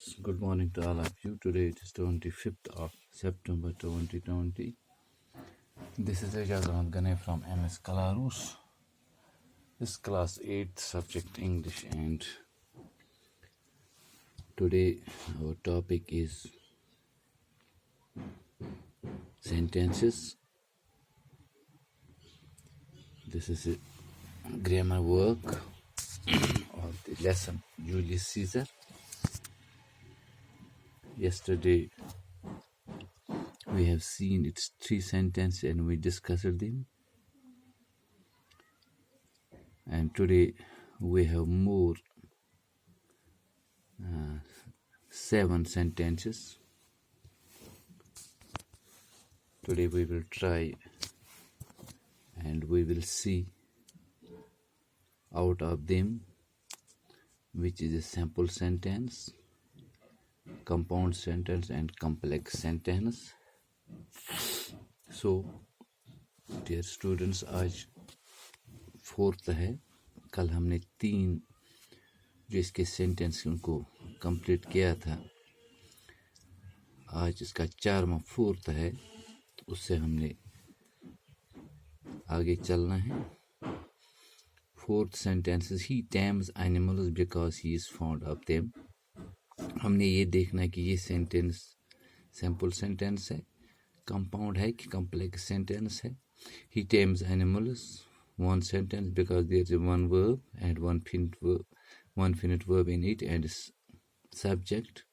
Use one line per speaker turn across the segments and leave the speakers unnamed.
Good morning to all of you. Today it is 25th of September 2020. This is Ejaz Ahmad Gane from MS Kalarus. This class 8th subject English, and today our topic is sentences. This is a grammar work of the lesson Julius Caesar. Yesterday we have seen its 3 sentences and we discussed them. And today we have more 7 sentences. Today we will try and we will see out of them which is a sample sentence, compound sentence and complex sentence. So dear students, आज 4th है. कल हमने 3 जो इसके sentence उनको complete किया था. आज इसका 4वां 4th है, तो उससे हमने आगे चलना है. 4th sentence is he tames animals because he is fond of them. हमने ये देखना है कि ये सेंटेंस सैम्पल सेंटेंस है, कंपाउंड है कि कॉम्प्लेक्स सेंटेंस है. He tames animals, one sentence because there is one verb and one finite verb in it and subject.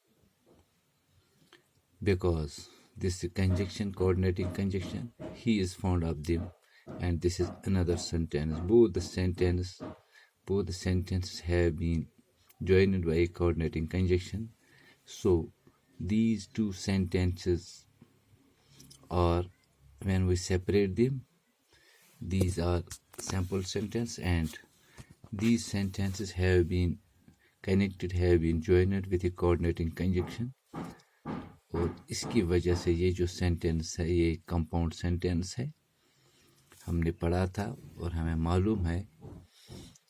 Because this is conjunction, coordinating conjunction, he is fond of them, and this is another sentence. Both the sentences have been joined by a coordinating conjunction. So these 2 sentences are, when we separate them, these are sample sentence, and these sentences have been connected, have been joined with a coordinating conjunction. और इसकी वजह से ये जो sentence है ये compound sentence है. हमने पढ़ा था और हमें मालूम है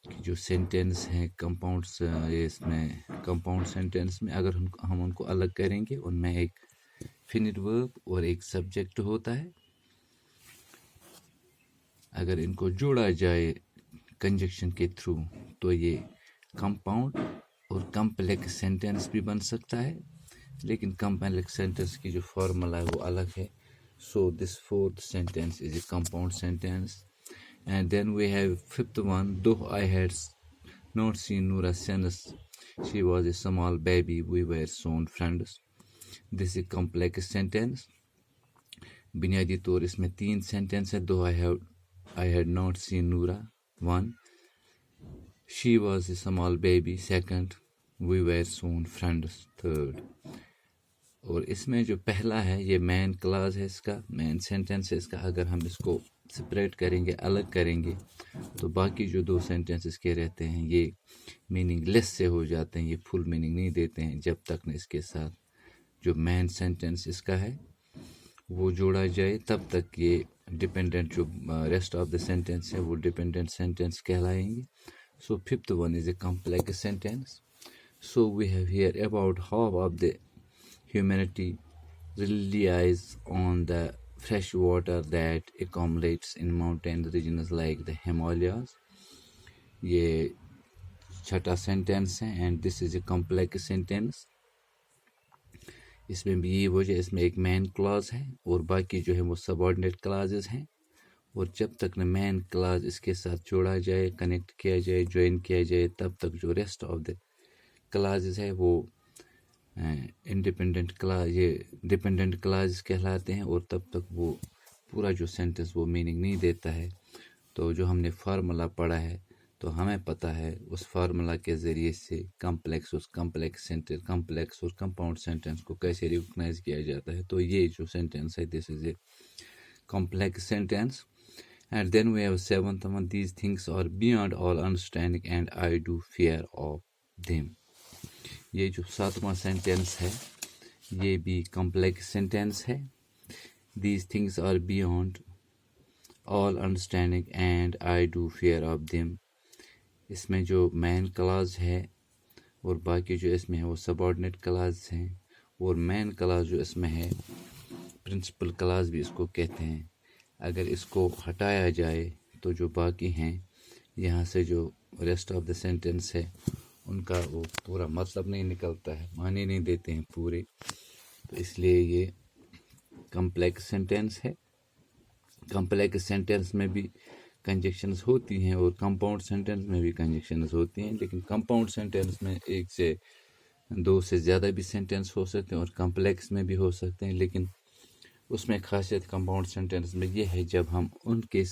कि जो सेंटेंस हैं कंपाउंड्स, इसमें कंपाउंड सेंटेंस में अगर हम उनको अलग करेंगे, उनमें एक फिनिट वर्ब और एक सब्जेक्ट होता है. अगर इनको जोड़ा जाए कंजक्शन के थ्रू तो ये कंपाउंड और कॉम्प्लेक्स सेंटेंस भी बन सकता है, लेकिन कॉम्प्लेक्स सेंटेंस की जो फॉर्मूला है वो अलग है. So this 4th sentence is a compound sentence. And then we have 5th one. Though I had not seen Noora since she was a small baby, we were soon friends. This is a complex sentence. बुनियादी तौर इसमें 3 sentence है. Though I had not seen Noora, 1. She was a small baby, 2. We were soon friends, 3rd. और इसमें जो पहला है ये मेन क्लॉज है, इसका मेन सेंटेंस है. इसका अगर हम इसको सेपरेट करेंगे, अलग करेंगे, तो बाकी जो 2 सेंटेंसेस के रहते हैं ये मीनिंगलेस से हो जाते हैं, ये फुल मीनिंग नहीं देते हैं जब तक न इसके साथ जो मेन सेंटेंस इसका है वो जोड़ा जाए. तब तक ये डिपेंडेंट जो रेस्ट ऑफ द सेंटेंस है वो डिपेंडेंट सेंटेंस कहलाएंगे. सो 5th one is a complex sentence. So we have here about half of the humanity relies on the fresh water that accumulates in mountain regions like the Himalayas. ये 6th sentence है and this is a complex sentence. इसमें भी ये वजह, इसमें एक main clause है और बाकी जो है वो सबऑर्डिनेट क्लॉजेस हैं. और जब तक न मेन क्लॉज इसके साथ जोड़ा जाए, कनेक्ट किया जाए, ज्वाइन किया जाए, तब तक जो रेस्ट ऑफ द क्लॉजेस है वो इंडिपेंडेंट क्लॉज, ये डिपेंडेंट क्लॉज कहलाते हैं. और तब तक वो पूरा जो सेंटेंस वो मीनिंग नहीं देता है. तो जो हमने फार्मूला पढ़ा है तो हमें पता है उस फार्मूला के ज़रिए से कॉम्प्लेक्स और कंपाउंड सेंटेंस को कैसे रिकॉग्नाइज किया जाता है. तो ये जो सेंटेंस है this is a complex sentence. And then we have 7th one. These things are beyond all understanding and I do fear of them. ये जो 7वां सेंटेंस है ये भी कॉम्प्लेक्स सेंटेंस है. These things are beyond all understanding and I do fear of them. इसमें जो main clause है और बाकी जो इसमें है वो सबऑर्डिनेट क्लास हैं, और मेन क्लास जो इसमें है प्रिंसिपल क्लास भी इसको कहते हैं। अगर इसको हटाया जाए तो जो बाकी हैं यहाँ से जो रेस्ट ऑफ द सेंटेंस है उनका वो पूरा मतलब नहीं निकलता है, माने नहीं देते हैं पूरे, तो इसलिए ये कम्प्लेक्स सेंटेंस है। कम्प्लेक्स सेंटेंस में भी कंजक्शंस होती हैं और कंपाउंड सेंटेंस में भी कंजक्शंस होती हैं, लेकिन कंपाउंड सेंटेंस में एक से दो से ज़्यादा भी सेंटेंस हो सकते हैं और कम्प्लेक्स में भी हो सकते हैं, लेकिन उसमें खासियत कंपाउंड सेंटेंस में ये है जब हम उनके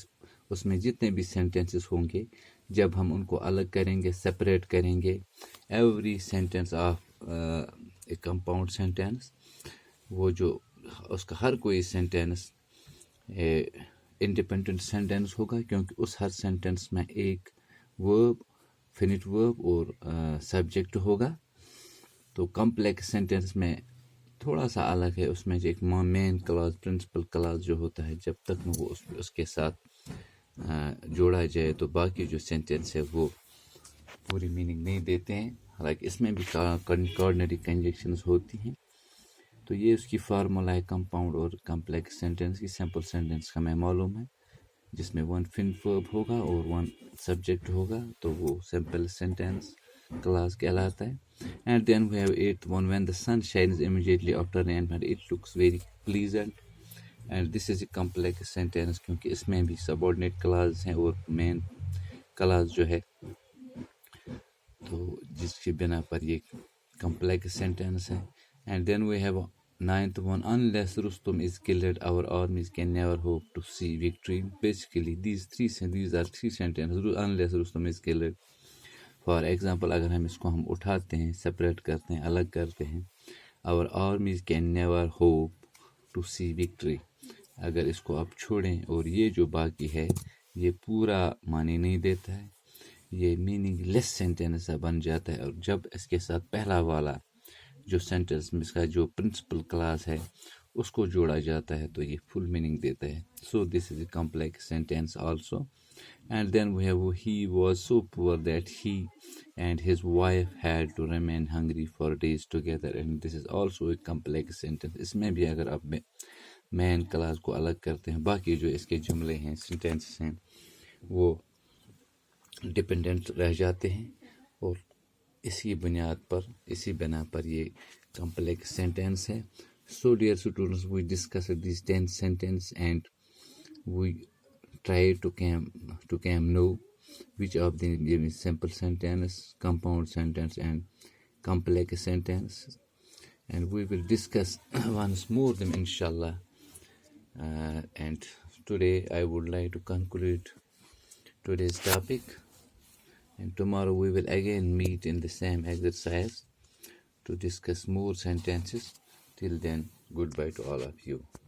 उसमें जितने भी सेंटेंसेस होंगे जब हम उनको अलग करेंगे, सेपरेट करेंगे, every sentence of A compound sentence, वो जो उसका हर कोई सेंटेंस इंडिपेंडेंट सेंटेंस होगा, क्योंकि उस हर सेंटेंस में एक वर्ब, फिनिट वर्ब और सब्जेक्ट होगा। तो कम्प्लेक्स सेंटेंस में थोड़ा सा अलग है, उसमें जो एक मेन क्लॉज प्रिंसिपल क्लॉज जो होता है जब तक वो उसके साथ जोड़ा जाए तो बाकी जो सेंटेंस है वो पूरी मीनिंग नहीं देते हैं। हालांकि इसमें भी कॉर्डिनरी कंजक्शंस होती हैं। तो ये उसकी फार्मूला है कंपाउंड और कम्प्लेक्स सेंटेंस की। सिंपल सेंटेंस का मैं मालूम है जिसमें वन फिन वर्ब होगा और वन सब्जेक्ट होगा, तो वो सिंपल सेंटेंस क्लास कहलाता है। And then we have eighth one, when the sun shines immediately after rain and it looks very pleasant, and this is a complex sentence क्योंकि इसमें भी subordinate clause हैं और main clause जो है, तो जिसकी बिना पर ये complex sentence है। And then we have ninth one, unless Rustum is killed our armies can never hope to see victory. Basically these are three sentences, unless Rustum is killed। For example अगर हम इसको उठाते हैं, separate करते हैं, अलग करते हैं, our armies can never hope to see victory, अगर इसको आप छोड़ें और ये जो बाकी है ये पूरा माने नहीं देता है, ये मीनिंगलेस सेंटेंस बन जाता है। और जब इसके साथ पहला वाला जो सेंटेंस में इसका जो प्रिंसिपल क्लास है उसको जोड़ा जाता है तो ये फुल मीनिंग देता है। So this is a complex sentence also. And then we have, he was so poor that he and his wife had to remain hungry for days together, and this is also a complex sentence। इसमें भी अगर आप main class को अलग करते हैं, बाकी जो इसके जुमले हैं, सेंटेंसेस हैं, वो डिपेंडेंट रह जाते हैं और इसी बुनियाद पर, इसी बिना पर ये complex sentence है। So dear students, we discussed these 10 sentences and we try to know which of them is simple sentence, compound sentence and complex sentence, and we will discuss once more them inshallah. And today I would like to conclude today's topic, and tomorrow we will again meet in the same exercise to discuss more sentences. Till then, goodbye to all of you.